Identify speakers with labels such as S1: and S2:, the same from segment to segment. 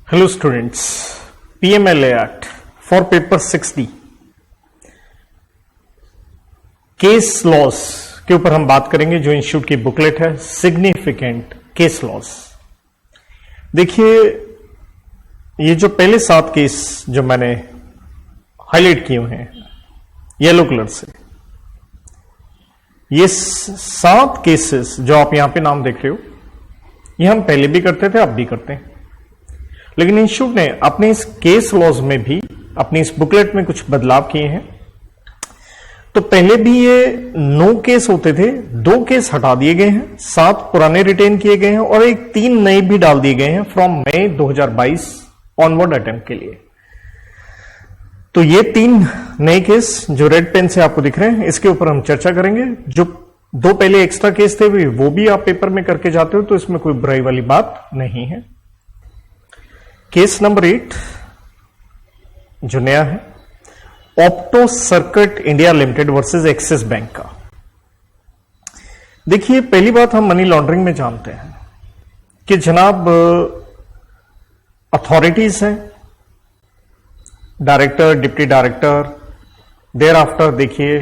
S1: Hello students, PMLA Act for paper 60 case laws के ऊपर हम बात करेंगे। जो इंस्टीट्यूट की बुकलेट है सिग्निफिकेंट केस लॉस। देखिए ये जो पहले 7 केस जो मैंने हाईलाइट किए हुए हैं येलो कलर से, ये 7 केसेस जो आप यहां पे नाम देख रहे हो, ये हम पहले भी करते थे, अब भी करते हैं। लेकिन इंस्टीट्यूट ने अपने इस केस लॉज में भी अपनी इस बुकलेट में कुछ बदलाव किए हैं। तो पहले भी ये 9 केस होते थे, 2 केस हटा दिए गए हैं, 7 पुराने रिटेन किए गए हैं और 3 नए भी डाल दिए गए हैं फ्रॉम मई 2022 ऑनवर्ड अटेम्प्ट के लिए। तो ये 3 नए केस जो रेड पेन से आपको दिख रहे हैं, इसके ऊपर हम चर्चा करेंगे। जो 2 पहले एक्स्ट्रा केस थे वो भी आप पेपर में करके जाते हो, तो इसमें कोई बुराई वाली बात नहीं है। केस नंबर 8 जो नया है, opto circuit India limited versus axis bank का। देखिए पहली बात हम मनी लॉन्ड्रिंग में जानते हैं कि जनाब अथॉरिटीज हैं, director, deputy director, thereafter देखिए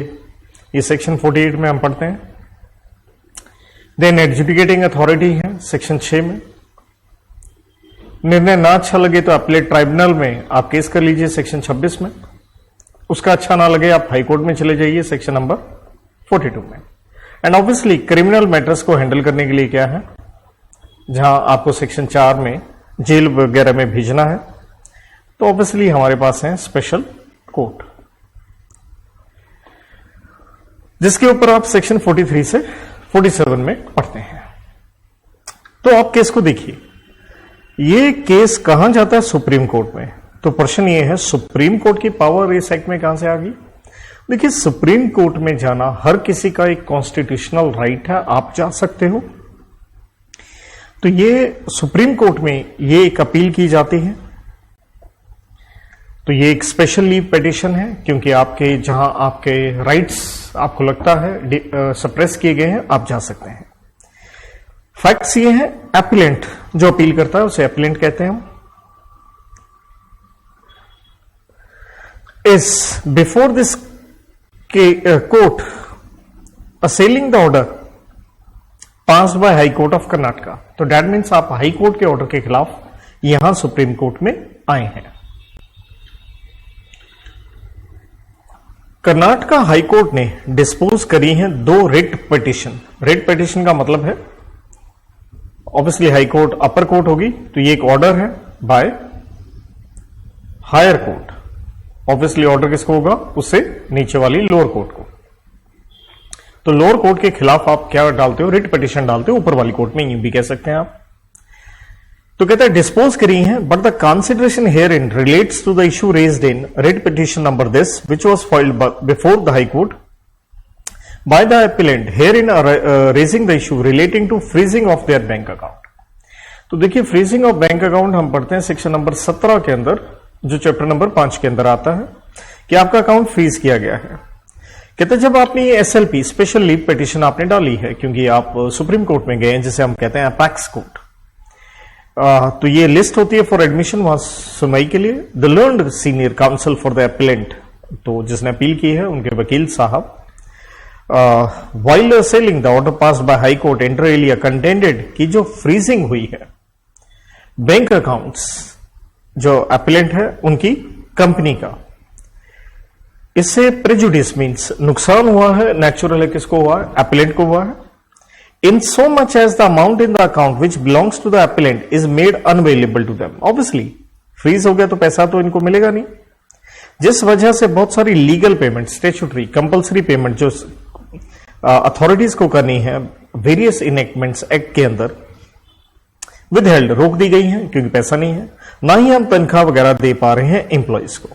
S1: ये सेक्शन 48 में हम पढ़ते हैं। देन एडजुडिकेटिंग अथॉरिटी है सेक्शन 6 में। निर्णय ना अच्छा लगे तो अपीलेट ट्राइब्यूनल में आप केस कर लीजिए सेक्शन 26 में। उसका अच्छा ना लगे आप हाई कोर्ट में चले जाइए सेक्शन नंबर 42 में। एंड ऑब्वियसली क्रिमिनल मैटर्स को हैंडल करने के लिए क्या है, जहां आपको सेक्शन 4 में जेल वगैरह में भेजना है, तो ऑब्वियसली हमारे पास है स्पेशल कोर्ट, जिसके ऊपर आप सेक्शन 43 से 47 में पढ़ते हैं। तो आप केस को देखिए, ये केस कहां जाता है, सुप्रीम कोर्ट में। तो प्रश्न ये है सुप्रीम कोर्ट की पावर इस एक्ट में कहां से आ गई। देखिए सुप्रीम कोर्ट में जाना हर किसी का एक कॉन्स्टिट्यूशनल राइट है, आप जा सकते हो। तो ये सुप्रीम कोर्ट में ये एक अपील की जाती है, तो ये एक स्पेशल लीव पिटीशन है, क्योंकि आपके जहां आपके राइट्स आपको लगता है सप्रेस किए गए हैं, आप जा सकते हैं। फैक्ट्स ये है, एपिलेंट जो अपील करता है उसे एपिलेंट कहते हैं हम। Is before this court assailing the order passed by high court of Karnataka. तो दैट मीन्स आप हाई कोर्ट के ऑर्डर के खिलाफ यहां सुप्रीम कोर्ट में आए हैं। कर्नाटका हाई कोर्ट ने डिस्पोज करी हैं 2 रिट पिटीशन। रिट पिटीशन का मतलब है obviously high court upper court होगी, तो ये एक ऑर्डर है by higher court. Obviously order किसको होगा, उससे नीचे वाली लोअर कोर्ट को। तो लोअर कोर्ट के खिलाफ आप क्या डालते हो, रिट पिटीशन डालते हो, ऊपर वाली कोर्ट में यूं भी कह सकते हैं आप। तो कहता है डिस्पोज करी है, but the consideration herein relates to the issue raised in writ petition number this which was filed before the high court by the appellant herein raising the issue relating to freezing of their bank account। तो देखिए freezing of bank account हम पढ़ते हैं section number 17 के अंदर, जो chapter number 5 के अंदर आता है कि आपका अकाउंट फ्रीज किया गया है। कहते जब आपने ये SLP स्पेशल लीव पिटीशन आपने डाली है, क्योंकि आप सुप्रीम कोर्ट में गए हैं, जिसे हम कहते हैं अपेक्स कोर्ट, तो ये लिस्ट होती है फॉर एडमिशन वहां सुनवाई के लिए। The learned senior council for the appellate, तो जिसने अपील की है उनके वकील साहब, while assailing the order passed by High Court inter alia contended कि जो फ्रीजिंग हुई है बैंक अकाउंट्स जो एपिलेंट है उनकी कंपनी का, इससे प्रेजुडिस मींस नुकसान हुआ है, नेचुरल है, किसको हुआ है, एपिलेंट को हुआ है। In so much as the amount in the account which belongs to the appellant is made unavailable to them. Obviously freeze हो गया तो पैसा तो इनको मिलेगा नहीं, जिस वजह से बहुत सारी legal payment, statutory compulsory payment जो अथॉरिटीज को करनी है वेरियस इनेक्टमेंट्स एक्ट के अंदर, विदहेल्ड रोक दी गई है, क्योंकि पैसा नहीं है, ना ही हम तनख्वाह वगैरह दे पा रहे हैं एम्प्लॉयज को।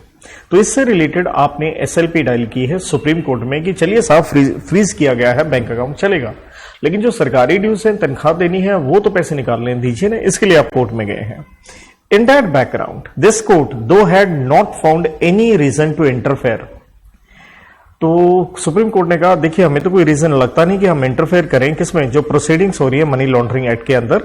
S1: तो इससे रिलेटेड आपने SLP डायल की है सुप्रीम कोर्ट में कि चलिए साहब फ्रीज किया गया है बैंक अकाउंट, चलेगा, लेकिन जो सरकारी ड्यूज है, तनख्वाह देनी है, वो तो पैसे निकालने दीजिए ना, इसके लिए आप कोर्ट में गए हैं। In that background, this court, though had not found any reason to interfere, तो सुप्रीम कोर्ट ने कहा देखिए हमें तो कोई रीजन लगता नहीं कि हम इंटरफेयर करें किसमें, जो प्रोसीडिंग्स हो रही है मनी लॉन्ड्रिंग एक्ट के अंदर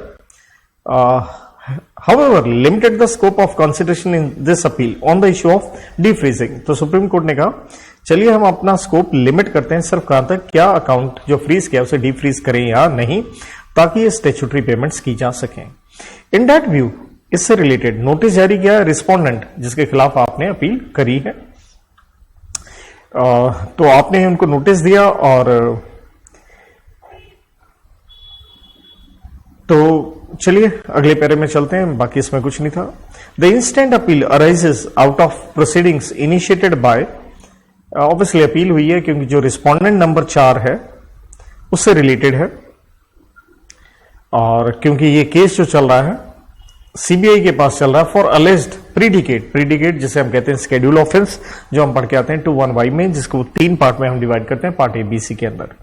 S1: However, limited the scope of consideration in this appeal on the issue of defreezing. तो सुप्रीम कोर्ट ने कहा चलिए हम अपना स्कोप लिमिट करते हैं सिर्फ कहां तक, क्या अकाउंट जो फ्रीज किया उसे डीफ्रीज करें या नहीं, ताकि ये स्टैट्यूटरी पेमेंट्स की जा सकें। इन दैट व्यू इससे रिलेटेड नोटिस जारी किया रिस्पोंडेंट जिसके खिलाफ आपने अपील करी है। तो आपने उनको नोटिस दिया और तो चलिए अगले पैरे में चलते हैं, बाकी इसमें कुछ नहीं था। The instant appeal arises out of proceedings initiated by, obviously appeal हुई है क्योंकि जो रिस्पोंडेंट नंबर 4 है उससे रिलेटेड है, और क्योंकि ये केस जो चल रहा है सीबीआई के पास चल रहा है फॉर अलेज्ड प्रीडिकेट जिसे हम कहते हैं स्केड्यूल ऑफेंस, जो हम पढ़ के आते हैं 21Y में, जिसको 3 पार्ट में हम डिवाइड करते हैं, पार्ट ABC के अंदर।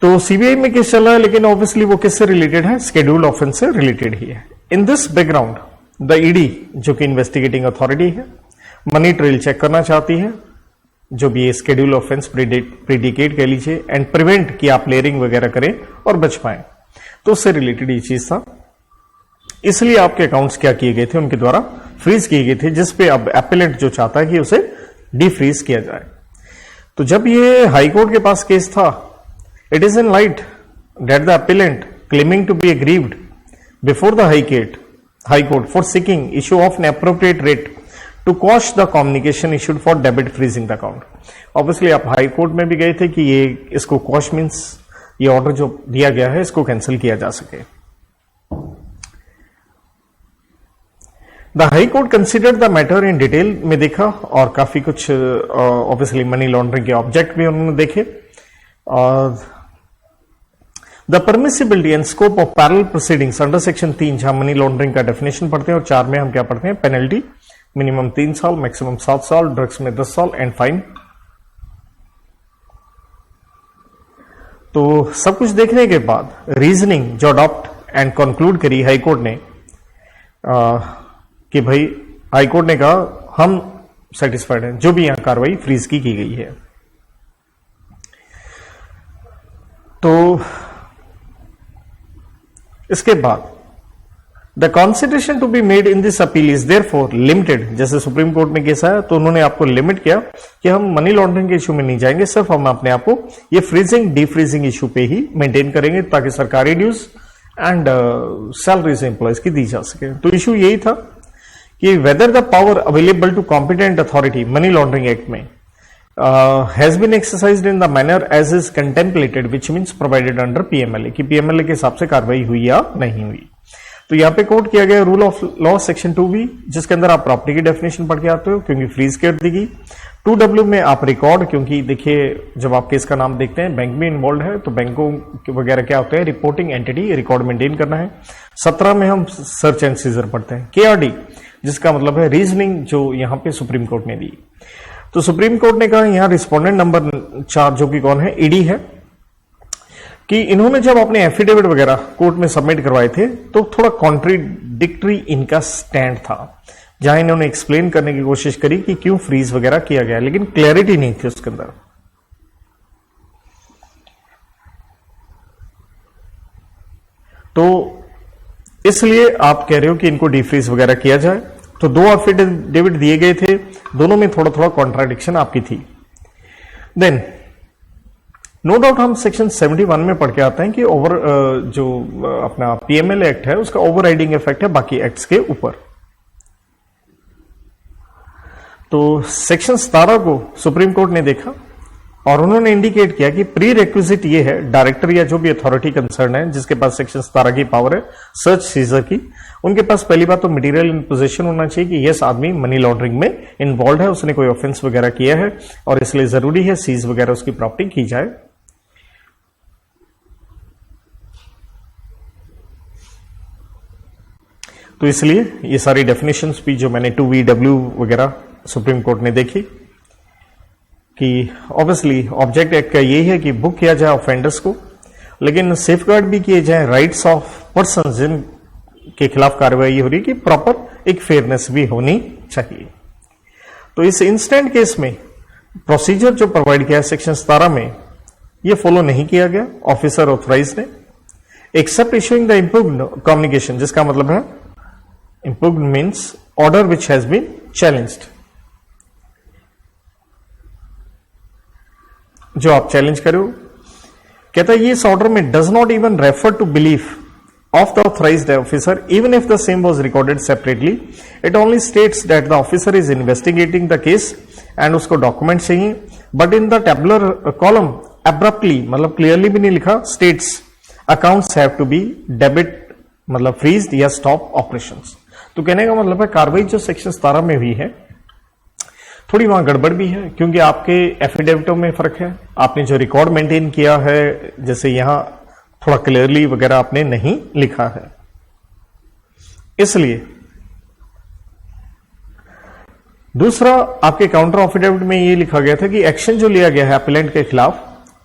S1: तो सीबीआई में केस चल रहा है, लेकिन ऑब्वियसली वो किससे रिलेटेड है, स्केड्यूल ऑफेंस से रिलेटेड ही है। In this background the ED जो कि इन्वेस्टिगेटिंग अथॉरिटी है, मनी ट्रेल चेक करना चाहती है, जो भी ये स्केड्यूल ऑफेंस प्रीडिकेट कह लीजिए, एंड प्रिवेंट कि आप लेयरिंग वगैरह करें और बच पाए, तो उससे रिलेटेड ये चीज था। इसलिए आपके अकाउंट्स क्या किए गए थे, उनके द्वारा फ्रीज किए गए थे, जिसपे अब एपेलेंट जो चाहता है कि उसे डीफ्रीज किया जाए। तो जब ये हाईकोर्ट के पास केस था, it is in light that the appellant claiming to be aggrieved before the high court for seeking issue of an appropriate writ to quash the communication issued for debit freezing the account. Obviously आप high court में भी गए थे कि ये इसको cosh means ये order जो दिया गया है इसको कैंसिल किया जा सके। The high court considered the matter in detail में देखा, और काफी कुछ ऑब्वियसली मनी लॉन्ड्रिंग के ऑब्जेक्ट भी उन्होंने देखे, और the permissibility and scope of parallel proceedings under section 3, जहां मनी लॉन्ड्रिंग का डेफिनेशन पढ़ते हैं, और 4 में हम क्या पढ़ते हैं, पेनल्टी मिनिमम 3 साल, मैक्सिमम 7 साल, ड्रग्स में 10 साल एंड फाइन। तो सब कुछ देखने के बाद रीजनिंग जो अडॉप्ट एंड कंक्लूड करी हाईकोर्ट ने, कि भाई हाईकोर्ट ने कहा हम सेटिस्फाइड हैं जो भी यहां कार्रवाई फ्रीज की गई है। तो इसके बाद the consideration to be made in this appeal is therefore limited, जैसे सुप्रीम कोर्ट में केस आया तो उन्होंने आपको लिमिट किया कि हम मनी लॉन्ड्रिंग के इशू में नहीं जाएंगे, सिर्फ हम अपने आप को ये फ्रीजिंग डीफ्रीजिंग इशू पे ही मेंटेन करेंगे, ताकि सरकारी ड्यूज एंड सैलरीज एम्प्लॉयज की दी जा सके। तो इशू यही था कि whether the power available to competent authority money laundering act में has been exercised in the manner as is contemplated, which means provided under PMLA, कि PMLA के हिसाब से कार्रवाई हुई या नहीं हुई। तो यहां पे कोट किया गया rule of law section 2B, जिसके अंदर आप प्रॉपर्टी की डेफिनेशन पढ़ के आते हो क्योंकि फ्रीज कर दी गई। 2W में आप रिकॉर्ड, क्योंकि देखिए जब आप केस का नाम देखते हैं बैंक में इन्वॉल्व है, तो बैंकों वगैरह क्या होते हैं, रिपोर्टिंग एंटिटी, रिकॉर्ड मेंटेन करना है। 17 में हम सर्च एंड सीजर पढ़ते हैं। KRD जिसका मतलब है रीजनिंग, जो यहां पे सुप्रीम कोर्ट ने दी। तो सुप्रीम कोर्ट ने कहा यहां रिस्पोंडेंट नंबर 4 जो कि कौन है, ईडी है, कि इन्होंने जब अपने एफिडेविट वगैरह कोर्ट में सबमिट करवाए थे तो थोड़ा कॉन्ट्रीडिक्टरी इनका स्टैंड था, जहां इन्होंने एक्सप्लेन करने की कोशिश करी कि क्यों फ्रीज वगैरह किया गया, लेकिन क्लैरिटी नहीं थी उसके अंदर। तो इसलिए आप कह रहे हो कि इनको डीफ्रीज वगैरह किया जाए। तो 2 एफिडेविट दिए गए थे, दोनों में थोड़ा थोड़ा कॉन्ट्राडिक्शन आपकी थी। देन नो डाउट हम सेक्शन 71 में पढ़ के आते हैं कि जो अपना PMLA एक्ट है उसका ओवरराइडिंग इफेक्ट है बाकी एक्ट्स के ऊपर। तो सेक्शन 17 को सुप्रीम कोर्ट ने देखा और उन्होंने इंडिकेट किया कि प्री रिक्विजिट ये है, डायरेक्टर या जो भी अथॉरिटी कंसर्न है जिसके पास सेक्शन 17 की पावर है सर्च सीजर की, उनके पास पहली बात तो मटेरियल इन पोजीशन होना चाहिए कि यस आदमी मनी लॉन्ड्रिंग में इन्वॉल्व है, उसने कोई ऑफेंस वगैरह किया है और इसलिए जरूरी है सीज वगैरह उसकी प्रॉपर्टी की जाए। तो इसलिए ये सारी डेफिनेशंस भी जो मैंने 2VW वगैरह सुप्रीम कोर्ट ने देखी कि ऑब्वियसली ऑब्जेक्ट एक्ट का यही है कि बुक किया जाए ऑफेंडर्स को, लेकिन सेफगार्ड भी किए जाए राइट्स ऑफ पर्सन जिन के खिलाफ कार्रवाई हो रही है कि प्रॉपर एक फेयरनेस भी होनी चाहिए। तो इस इंस्टेंट केस में प्रोसीजर जो प्रोवाइड किया है सेक्शन 17 में ये फॉलो नहीं किया गया ऑफिसर ऑथराइज ने। Except issuing the impugned communication, जिसका मतलब है impugned means order which has been challenged, जो आप चैलेंज करो। कहता है ये इस ऑर्डर में does not even refer to belief of the authorized officer even if the same was recorded separately, it only states that the officer is investigating the case and उसको document चाहिए, but in the tabular column abruptly मतलब clearly भी नहीं लिखा, states accounts have to be debit मतलब freezed या stop operations। तो कहने का मतलब है कार्रवाई जो सेक्शन 17 में हुई है थोड़ी वहां गड़बड़ भी है, क्योंकि आपके एफिडेविटों में फर्क है, आपने जो रिकॉर्ड मेंटेन किया है जैसे यहां थोड़ा क्लियरली वगैरह आपने नहीं लिखा है। इसलिए दूसरा आपके काउंटर एफिडेविट में ये लिखा गया था कि एक्शन जो लिया गया है अपीलेंट के खिलाफ,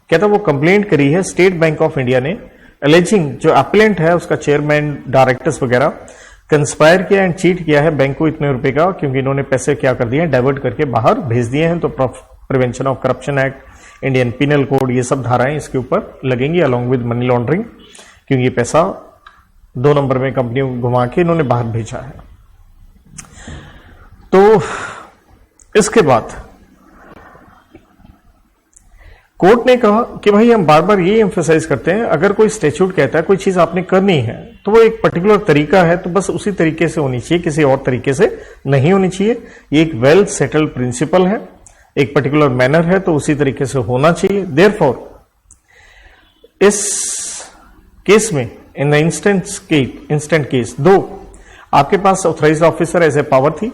S1: कहता वो कंप्लेंट करी है स्टेट बैंक ऑफ इंडिया ने, एलिजिंग जो अपीलेंट है उसका चेयरमैन डायरेक्टर्स वगैरह कंस्पायर किया एंड चीट किया है बैंक को इतने रुपए का, क्योंकि इन्होंने पैसे क्या कर दिए हैं डाइवर्ट करके बाहर भेज दिए हैं। तो prevention of corruption act, Indian penal code, ये सब धाराएं इसके ऊपर लगेंगी अलॉन्ग विद मनी लॉन्ड्रिंग, क्योंकि ये पैसा 2 नंबर में कंपनियों को घुमा के इन्होंने बाहर भेजा है। तो इसके बाद कोर्ट ने कहा कि भाई हम बार बार ये एम्फेसाइज करते हैं अगर कोई स्टैट्यूट कहता है कोई चीज आपने करनी है तो वो एक पर्टिकुलर तरीका है, तो बस उसी तरीके से होनी चाहिए, किसी और तरीके से नहीं होनी चाहिए। ये एक वेल सेटल्ड प्रिंसिपल है, एक पर्टिकुलर मैनर है तो उसी तरीके से होना चाहिए। देयरफॉर इस केस में इन द इंस्टेंट केस दो आपके पास authorized officer as a power थी,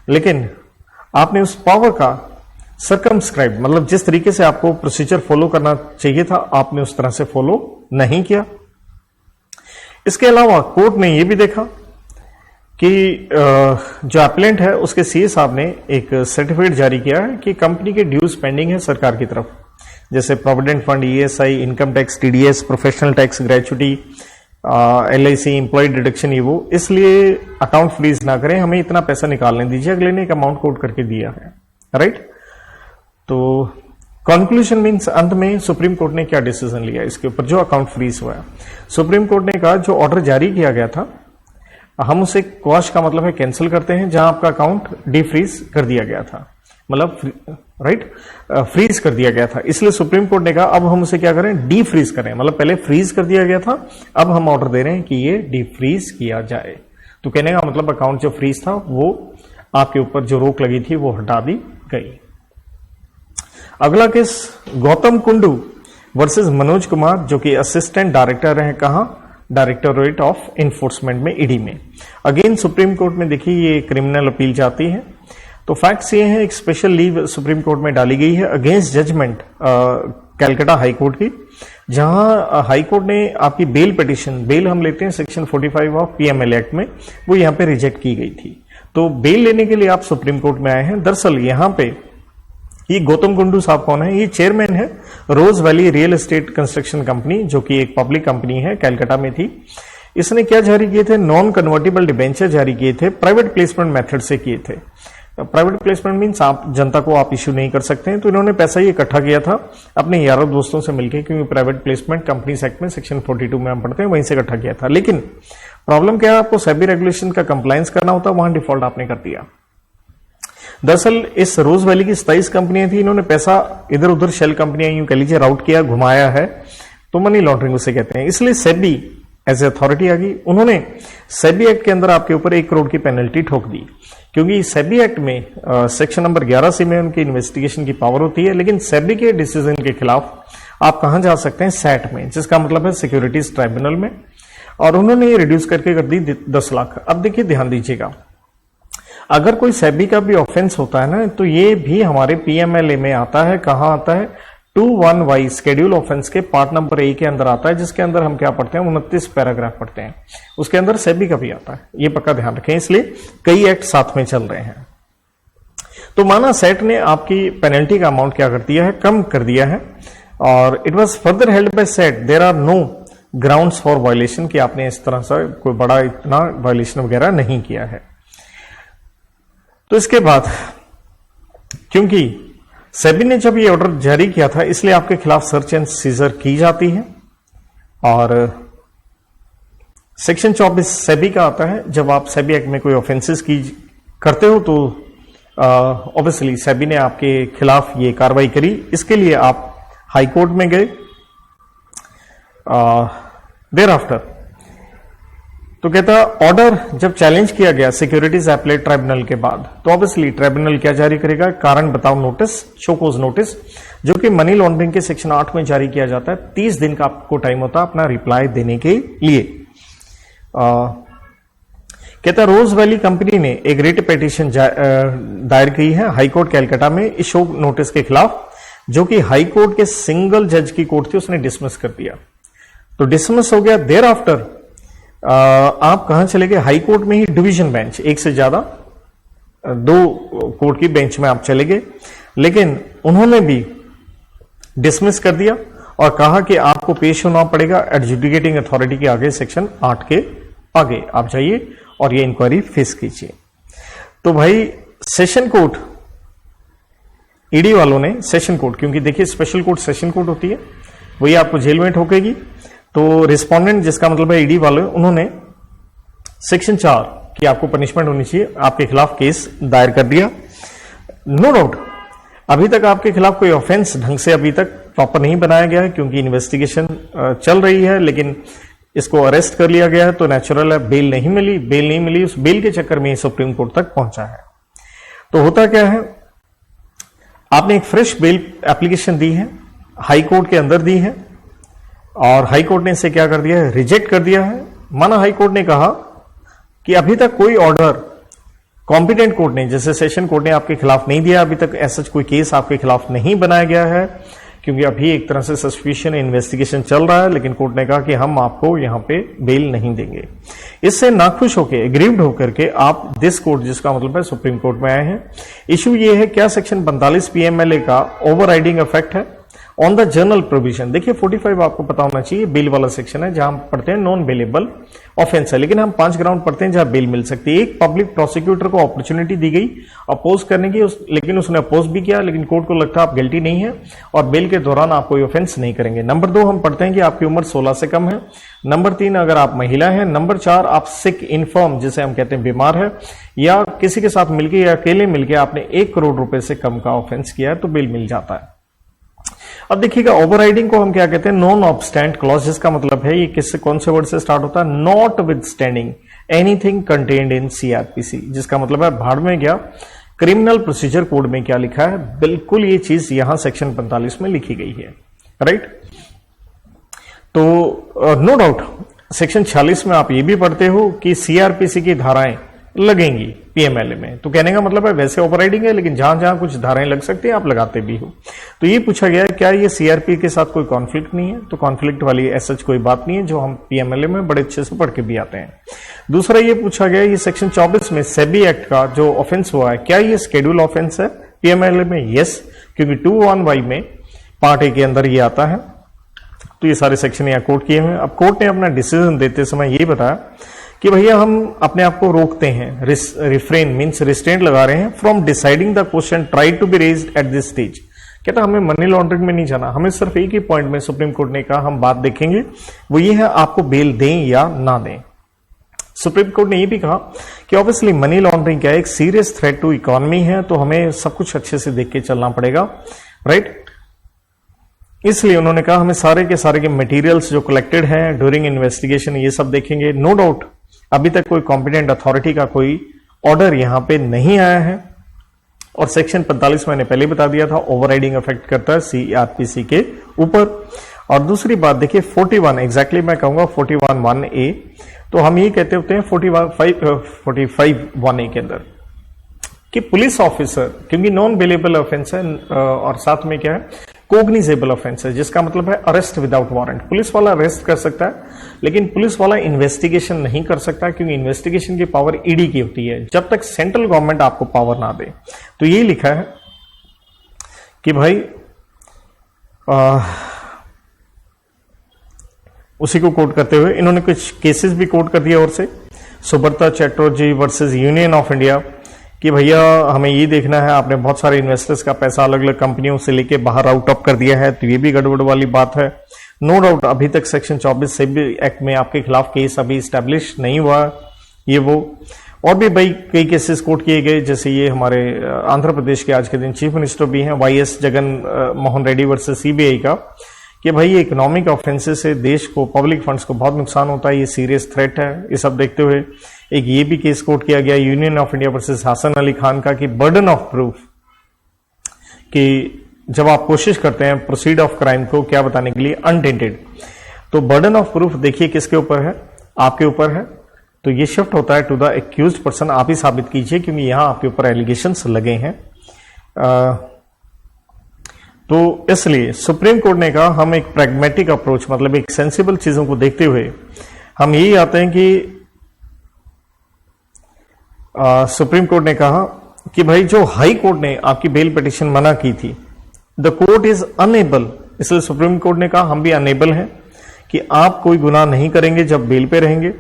S1: लेकिन आपने उस पावर का सर्कमस्क्राइब मतलब जिस तरीके से आपको प्रोसीजर फॉलो करना चाहिए था आपने उस तरह से फॉलो नहीं किया। इसके अलावा कोर्ट ने यह भी देखा कि जो एप्लेंट है उसके सीए साहब ने एक सर्टिफिकेट जारी किया है कि कंपनी के ड्यूज पेंडिंग है सरकार की तरफ, जैसे provident fund, ESI, income tax, TDS, professional tax, gratuity, LIC, employ deduction, ये वो, इसलिए अकाउंट फ्रीज ना करें, हमें इतना पैसा निकालने दीजिए। अगले ने एक अमाउंट कोट करके दिया है, राइट। तो कंक्लूजन मींस अंत में सुप्रीम कोर्ट ने क्या डिसीजन लिया इसके ऊपर जो अकाउंट फ्रीज हुआ है। सुप्रीम कोर्ट ने कहा जो ऑर्डर जारी किया गया था हम उसे क्वाश का मतलब है कैंसिल करते हैं, जहां आपका अकाउंट डीफ्रीज कर दिया गया था, मतलब राइट फ्रीज कर दिया गया था। इसलिए सुप्रीम कोर्ट ने कहा अब हम उसे क्या करें, डीफ्रीज करें, मतलब पहले फ्रीज कर दिया गया था, अब हम ऑर्डर दे रहे हैं कि ये डीफ्रीज किया जाए। तो कहने का मतलब अकाउंट जो फ्रीज था वो आपके ऊपर जो रोक लगी थी वो हटा दी गई। अगला केस गौतम कुंडू वर्सेस मनोज कुमार, जो कि असिस्टेंट डायरेक्टर हैं, कहां, डायरेक्टोरेट ऑफ इन्फोर्समेंट में, ईडी में। अगेन सुप्रीम कोर्ट में देखिए ये क्रिमिनल अपील जाती है। तो फैक्ट्स ये हैं, एक स्पेशल लीव सुप्रीम कोर्ट में डाली गई है against judgment Calcutta high court की, जहां हाई कोर्ट ने आपकी बेल पिटिशन, बेल हम लेते हैं सेक्शन 45 ऑफ पीएमएल एक्ट में, वो यहां पे रिजेक्ट की गई थी। तो बेल लेने के लिए आप सुप्रीम कोर्ट में आए हैं। दरअसल यहां पे ये गौतम कुंडू साहब कौन है, ये चेयरमैन है rose valley real estate construction company, जो कि एक पब्लिक कंपनी है, कैलकाटा में थी। इसने क्या जारी किए थे, नॉन कन्वर्टेबल डिबेंचर जारी किए थे, प्राइवेट प्लेसमेंट मेथड से किए थे। प्राइवेट प्लेसमेंट मीन्स आप जनता को आप इश्यू नहीं कर सकते हैं, तो इन्होंने पैसा ये इकट्ठा किया था अपने यारों दोस्तों से मिलकर, क्योंकि प्राइवेट प्लेसमेंट कंपनीज एक्ट में सेक्शन 42 में हम पढ़ते हैं, वहीं से इकट्ठा किया था। लेकिन प्रॉब्लम क्या है, आपको सेबी रेगुलेशन का कंप्लायंस करना होता, वहां डिफॉल्ट आपने कर दिया। दरअसल इस रोज वैली की 27 कंपनियां थी, इन्होंने पैसा इधर उधर शेल कंपनियां यूं कह लीजिए राउट किया, घुमाया है, तो मनी लॉन्ड्रिंग उसे कहते हैं। इसलिए सेबी एज ए अथॉरिटी आ गई, उन्होंने सेबी एक्ट के अंदर आपके ऊपर 1 करोड़ की पेनल्टी ठोक दी, क्योंकि सेबी एक्ट में सेक्शन नंबर 11 में उनकी इन्वेस्टिगेशन की पावर होती है, लेकिन सेबी के डिसीजन के खिलाफ आप कहां जा सकते हैं, सैट में, जिसका मतलब है सिक्योरिटीज ट्राइब्यूनल में, और उन्होंने ये रिड्यूस करके कर दी 10 लाख। अब देखिए ध्यान दीजिएगा, अगर कोई सेबी का भी ऑफेंस होता है ना, तो ये भी हमारे पीएमएलए में आता है। कहां आता है, 21Y शेड्यूल ऑफेंस के पार्ट नंबर A के अंदर आता है, जिसके अंदर हम क्या पढ़ते हैं, 29 पैराग्राफ पढ़ते हैं, उसके अंदर सेबी का भी आता है, ये पक्का ध्यान रखें। इसलिए कई एक्ट साथ में चल रहे हैं। तो माना सेट ने आपकी पेनल्टी का अमाउंट क्या कर दिया है, कम कर दिया है, और it was further held by set there are no grounds for violation, कि आपने इस तरह से कोई बड़ा इतना वायलेशन वगैरह नहीं किया है। तो इसके बाद क्योंकि सेबी ने जब ये ऑर्डर जारी किया था, इसलिए आपके खिलाफ सर्च एंड सीजर की जाती है, और सेक्शन 24 सेबी का आता है। जब आप सेबी एक्ट में कोई ऑफेंसेस की करते हो तो ऑब्वियसली सेबी ने आपके खिलाफ ये कार्रवाई करी, इसके लिए आप हाई कोर्ट में गए। देयर आफ्टर तो कहता ऑर्डर जब चैलेंज किया गया सिक्योरिटीज अपीलेट ट्राइब्यूनल के बाद, तो ऑब्वियसली ट्राइब्यूनल क्या जारी करेगा, कारण बताओ नोटिस, शोकोज नोटिस, जो कि मनी लॉन्ड्रिंग के सेक्शन 8 में जारी किया जाता है। 30 दिन का आपको टाइम होता है अपना रिप्लाई देने के लिए। कहता रोज वैली कंपनी ने एक रिट पिटीशन दायर की है हाई कोर्ट कैलकाटा में इस शो नोटिस के खिलाफ, जो कि हाई कोर्ट के सिंगल जज की कोर्ट थी, उसने डिसमिस कर दिया। तो डिसमिस हो गया। देयर आफ्टर आप कहां चले गए, हाई कोर्ट में ही डिवीजन बेंच, एक से ज्यादा 2 कोर्ट की बेंच में आप चले गए, लेकिन उन्होंने भी डिसमिस कर दिया और कहा कि आपको पेश होना पड़ेगा एडजुडिकेटिंग अथॉरिटी के आगे, सेक्शन 8 के आगे आप जाइए और ये इंक्वायरी फेस कीजिए। तो भाई सेशन कोर्ट, ईडी वालों ने सेशन कोर्ट, क्योंकि देखिए स्पेशल कोर्ट सेशन कोर्ट होती है, वही आपको जेल में ठोकेगी। तो रिस्पोंडेंट जिसका मतलब है ईडी वाले, उन्होंने सेक्शन 4 की आपको पनिशमेंट होनी चाहिए, आपके खिलाफ केस दायर कर दिया। नो डाउट अभी तक आपके खिलाफ कोई ऑफेंस ढंग से अभी तक प्रॉपर नहीं बनाया गया है, क्योंकि इन्वेस्टिगेशन चल रही है, लेकिन इसको अरेस्ट कर लिया गया है, तो नेचुरल है बेल नहीं मिली, उस बेल के चक्कर में सुप्रीम कोर्ट तक पहुंचा है। तो होता क्या है, आपने एक फ्रेश बेल एप्लीकेशन दी है, हाई कोर्ट के अंदर दी है, और हाई कोर्ट ने इसे क्या कर दिया है, रिजेक्ट कर दिया है। माना हाई कोर्ट ने कहा कि अभी तक कोई ऑर्डर कॉम्पिटेंट कोर्ट ने, जैसे सेशन कोर्ट ने आपके खिलाफ नहीं दिया, अभी तक ऐसा कोई केस आपके खिलाफ नहीं बनाया गया है, क्योंकि अभी एक तरह से सस्पिशन इन्वेस्टिगेशन चल रहा है, लेकिन कोर्ट ने कहा कि हम आपको यहां पे बेल नहीं देंगे। इससे नाखुश होकर, एग्रीव्ड होकर के आप दिस कोर्ट, जिसका मतलब है सुप्रीम कोर्ट में आए हैं। इश्यू ये है, क्या सेक्शन 45 पीएमएलए का ओवरराइडिंग इफेक्ट है ऑन द जनरल प्रोविजन। देखिए 45 आपको पता होना चाहिए, बेल वाला सेक्शन है, जहां हम पढ़ते हैं नॉन बेलेबल ऑफेंस है, लेकिन हम 5 ग्राउंड पढ़ते हैं जहां बेल मिल सकती है। एक पब्लिक प्रोसिक्यूटर को अपॉर्चुनिटी दी गई अपोज करने की, लेकिन उसने अपोज भी किया, लेकिन कोर्ट को लगता है आप गिल्टी नहीं है और बेल के दौरान आप कोई ऑफेंस नहीं करेंगे। नंबर 2 हम पढ़ते हैं कि आपकी उम्र 16 से कम है। नंबर 3 अगर आप महिला हैं। नंबर 4 आप सिक, इन्फर्म जिसे हम कहते हैं बीमार है, या किसी के साथ मिलकर या अकेले मिलकर आपने 1 करोड़ रुपए से कम का ऑफेंस किया है, तो बेल मिल जाता है। अब देखिएगा ओवरराइडिंग को हम क्या कहते हैं, नॉन ऑब्स्टैंड क्लॉज, जिसका मतलब है ये किससे, कौन से वर्ड से स्टार्ट होता है, not with standing anything contained in CrPC, जिसका मतलब है भाड़ में गया। क्रिमिनल प्रोसीजर कोड में क्या लिखा है, बिल्कुल ये चीज यहां सेक्शन 45 में लिखी गई है, राइट। तो नो डाउट सेक्शन 46 में आप ये भी पढ़ते हो कि सीआरपीसी की धाराएं लगेंगी पीएमएलए में, तो कहने का मतलब है वैसे ओवरराइडिंग है, लेकिन जहां जहां कुछ धाराएं लग सकती हैं आप लगाते भी हो। तो ये पूछा गया है क्या ये सीआरपी के साथ कोई कॉन्फ्लिक्ट नहीं है, तो कॉन्फ्लिक्ट वाली ऐसा कोई बात नहीं है, जो हम पीएमएलए में बड़े अच्छे से पढ़ के भी आते हैं। दूसरा ये पूछा गया, ये सेक्शन 24 में सेबी एक्ट का जो ऑफेंस हुआ है, क्या ये शेड्यूल ऑफेंस है पीएमएलए में? यस, क्योंकि 21Y में पार्ट ए के अंदर ये आता है। तो ये सारे सेक्शन यहाँ कोट किए हुए हैं। अब कोर्ट ने अपना डिसीजन देते समय ये बताया कि भैया हम अपने आप को रोकते हैं, रिफ्रेन मींस रिस्ट्रेंट लगा रहे हैं, from deciding the question try to be raised at this stage. कहता हमें मनी लॉन्ड्रिंग में नहीं जाना, हमें सिर्फ एक ही पॉइंट में सुप्रीम कोर्ट ने कहा हम बात देखेंगे, वो ये है आपको बेल दें या ना दें। सुप्रीम कोर्ट ने ये भी कहा कि ऑब्वियसली मनी लॉन्ड्रिंग क्या है, एक सीरियस थ्रेट टू इकोनॉमी है, तो हमें सब कुछ अच्छे से देख के चलना पड़ेगा, राइट। इसलिए उन्होंने कहा हमें सारे के मटेरियल्स जो कलेक्टेड हैं ड्यूरिंग इन्वेस्टिगेशन ये सब देखेंगे। नो डाउट अभी तक कोई कॉम्पिटेंट अथॉरिटी का कोई ऑर्डर यहां पे नहीं आया है, और सेक्शन 45 मैंने पहले बता दिया था ओवरराइडिंग इफेक्ट करता है सीआरपीसी के ऊपर। और दूसरी बात देखिए 41 एग्जैक्टली मैं कहूंगा 41(1)(a), तो हम ये कहते होते हैं 45(1)(a) के अंदर कि पुलिस ऑफिसर, क्योंकि नॉन बेलेबल ऑफेंस है और साथ में क्या है कोग्निजेबल ऑफेंस है, जिसका मतलब है अरेस्ट विदाउट वारंट। पुलिस वाला अरेस्ट कर सकता है, लेकिन पुलिस वाला इन्वेस्टिगेशन नहीं कर सकता, क्योंकि इन्वेस्टिगेशन की पावर ईडी की होती है, जब तक सेंट्रल गवर्नमेंट आपको पावर ना दे। तो ये लिखा है कि भाई उसी को कोट करते हुए इन्होंने कुछ केसेस भी कोट कर दिया और से, Subrata Chatterjee versus union of India, कि भैया हमें ये देखना है आपने बहुत सारे इन्वेस्टर्स का पैसा अलग अलग कंपनियों से लेके बाहर आउट ऑफ कर दिया है, तो ये भी गड़बड़ वाली बात है। नो डाउट अभी तक सेक्शन 24 सेबी एक्ट में आपके खिलाफ केस अभी स्टैब्लिश नहीं हुआ, ये वो और भी भाई कई केसेस कोर्ट किए गए, जैसे ये हमारे आंध्र प्रदेश के आज के दिन चीफ मिनिस्टर भी हैं YS Jagan Mohan Reddy versus CBI का, कि भाई ये इकोनॉमिक ऑफेंसेस से देश को, पब्लिक फंड्स को बहुत नुकसान होता है, ये सीरियस थ्रेट है। ये सब देखते हुए एक ये भी केस कोर्ट किया गया union of India versus Hasan Ali Khan का, कि बर्डन ऑफ प्रूफ, कि जब आप कोशिश करते हैं प्रोसीड ऑफ क्राइम को क्या बताने के लिए अनटेंटेड, तो बर्डन ऑफ प्रूफ देखिए किसके ऊपर है, आपके ऊपर है। तो ये शिफ्ट होता है टू द एक्यूज्ड पर्सन, आप ही साबित कीजिए क्योंकि यहां आपके ऊपर एलिगेशंस लगे हैं। तो इसलिए सुप्रीम कोर्ट ने कहा हम एक प्रैग्मेटिक अप्रोच, मतलब एक सेंसिबल चीजों को देखते हुए हम यही आते हैं कि सुप्रीम कोर्ट ने कहा कि भाई जो हाई कोर्ट ने आपकी बेल पिटीशन मना की थी, द कोर्ट इज अनेबल, इसलिए सुप्रीम कोर्ट ने कहा हम भी अनेबल हैं कि आप कोई गुनाह नहीं करेंगे जब बेल पे रहेंगे,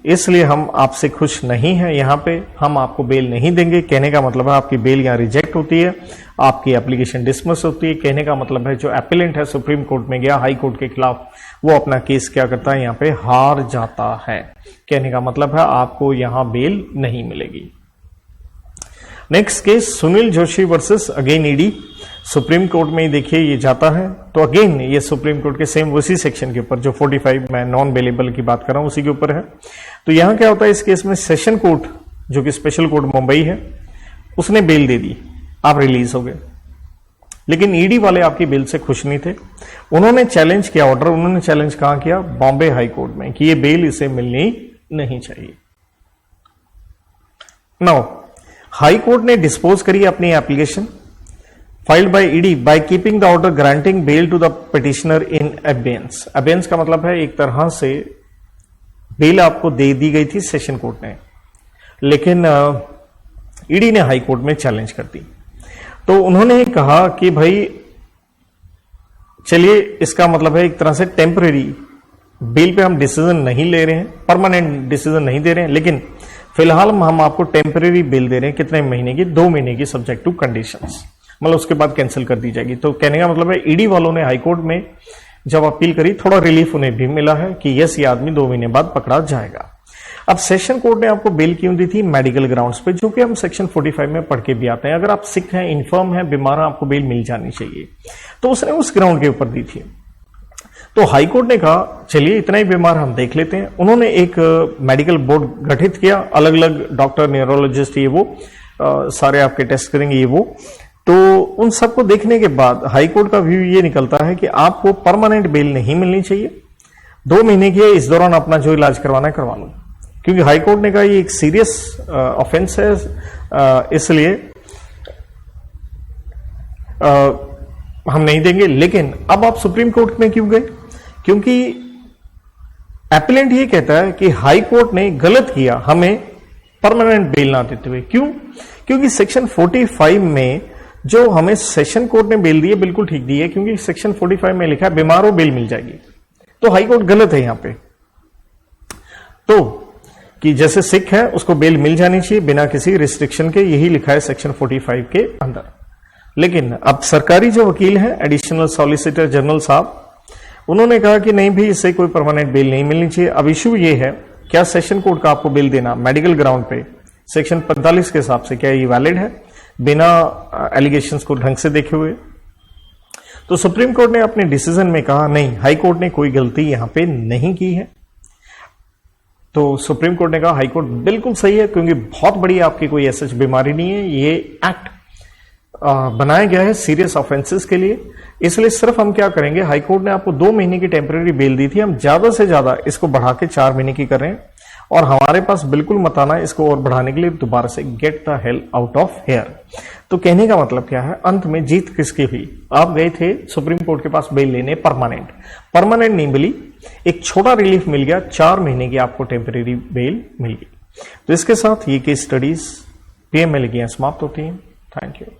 S1: इसलिए हम आपसे खुश नहीं हैं, यहां पे हम आपको बेल नहीं देंगे। कहने का मतलब है आपकी बेल यहां रिजेक्ट होती है, आपकी एप्लीकेशन डिसमिस होती है। कहने का मतलब है जो एपिलेंट है सुप्रीम कोर्ट में गया हाई कोर्ट के खिलाफ, वो अपना केस क्या करता है, यहां पे हार जाता है। कहने का मतलब है आपको यहां बेल नहीं मिलेगी। Next case Sunil Joshi versus again ED, supreme court में ही देखिए ये जाता है। तो अगेन ये सुप्रीम कोर्ट के सेम उसी सेक्शन के ऊपर जो 45 मैं नॉन बेलेबल की बात कर रहा हूं उसी के ऊपर है। तो यहां क्या होता है इस केस में, सेशन कोर्ट जो कि स्पेशल कोर्ट मुंबई है उसने बेल दे दी, आप रिलीज हो गए, लेकिन ईडी वाले आपकी बेल से खुश नहीं थे। उन्होंने चैलेंज किया ऑर्डर, उन्होंने चैलेंज कहां किया, बॉम्बे हाई कोर्ट में, कि ये बेल इसे मिलनी नहीं चाहिए। नाउ हाई कोर्ट ने डिस्पोज करी अपनी application filed by ED by keeping the order granting bail to the petitioner in abeyance। abeyance का मतलब है एक तरह से बेल आपको दे दी गई थी सेशन कोर्ट ने, लेकिन ईडी ने हाई कोर्ट में चैलेंज कर दी। तो उन्होंने कहा कि भाई चलिए इसका मतलब है एक तरह से टेम्परेरी बेल पे हम डिसीजन नहीं ले रहे हैं, परमानेंट डिसीजन नहीं दे रहे हैं, लेकिन फिलहाल हम आपको टेम्परेरी बेल दे रहे हैं। कितने महीने की, 2 महीने की, सब्जेक्ट टू कंडीशंस, मतलब उसके बाद कैंसिल कर दी जाएगी। तो कहने का मतलब है ईडी वालों ने हाईकोर्ट में जब अपील करी, थोड़ा रिलीफ उन्हें भी मिला है कि यस ये आदमी 2 महीने बाद पकड़ा जाएगा। अब सेशन कोर्ट ने आपको बेल क्यों दी थी, मेडिकल ग्राउंड्स पे, जो कि हम सेक्शन 45 में पढ़ के भी आते हैं। अगर आप सिक हैं, इन्फर्म हैं, बीमार हैं, आपको बेल मिल जानी चाहिए, तो उसने उस ग्राउंड के ऊपर दी थी। तो हाईकोर्ट ने कहा चलिए इतना ही बीमार हम देख लेते हैं। उन्होंने एक मेडिकल बोर्ड गठित किया, अलग अलग डॉक्टर, न्यूरोलॉजिस्ट, ये वो सारे आपके टेस्ट करेंगे, ये वो। तो उन सबको देखने के बाद हाईकोर्ट का व्यू ये निकलता है कि आपको परमानेंट बेल नहीं मिलनी चाहिए, 2 महीने की है, इस दौरान अपना जो इलाज करवाना है करवा लो, क्योंकि हाईकोर्ट ने कहा ये एक सीरियस ऑफेंस है, इसलिए हम नहीं देंगे। लेकिन अब आप सुप्रीम कोर्ट में क्यों गए, क्योंकि एपिलेंट ये कहता है कि हाई कोर्ट ने गलत किया हमें परमानेंट बेल ना देते हुए। क्यों, क्योंकि सेक्शन 45 में जो हमें सेशन कोर्ट ने बेल दी है बिल्कुल ठीक दी है, क्योंकि सेक्शन 45 में लिखा है बीमार हो बेल मिल जाएगी। तो हाई कोर्ट गलत है यहां पे, तो कि जैसे सिक है उसको बेल मिल जानी चाहिए बिना किसी रिस्ट्रिक्शन के, यही लिखा है सेक्शन 45 के अंदर। लेकिन अब सरकारी जो वकील है एडिशनल सॉलिसिटर जनरल साहब, उन्होंने कहा कि नहीं भी इससे कोई परमानेंट बेल नहीं मिलनी चाहिए। अब इश्यू ये है, क्या सेशन कोर्ट का आपको बेल देना मेडिकल ग्राउंड पे सेक्शन 45 के हिसाब से क्या ये वैलिड है, बिना एलिगेशंस को ढंग से देखे हुए? तो सुप्रीम कोर्ट ने अपने डिसीजन में कहा नहीं, हाई कोर्ट ने कोई गलती यहां पे नहीं की है। तो सुप्रीम कोर्ट ने कहा हाई कोर्ट बिल्कुल सही है, क्योंकि बहुत बड़ी आपकी कोई ऐसी बीमारी नहीं है, ये एक्ट बनाया गया है सीरियस ऑफेंसेस के लिए, इसलिए सिर्फ हम क्या करेंगे, हाई कोर्ट ने आपको 2 महीने की टेम्परेरी बेल दी थी, हम ज्यादा से ज्यादा इसको बढ़ा के 4 महीने की कर रहे हैं, और हमारे पास बिल्कुल मत आना इसको और बढ़ाने के लिए दोबारा से, get the hell out of here. तो कहने का मतलब क्या है, अंत में जीत किसकी हुई? आप गए थे सुप्रीम कोर्ट के पास बेल लेने, परमानेंट नहीं मिली, एक छोटा रिलीफ मिल गया, 4 महीने की आपको टेम्परेरी बेल मिल गई। तो इसके साथ ये केस स्टडीज पीएमएल की समाप्त होती हैं। Thank you.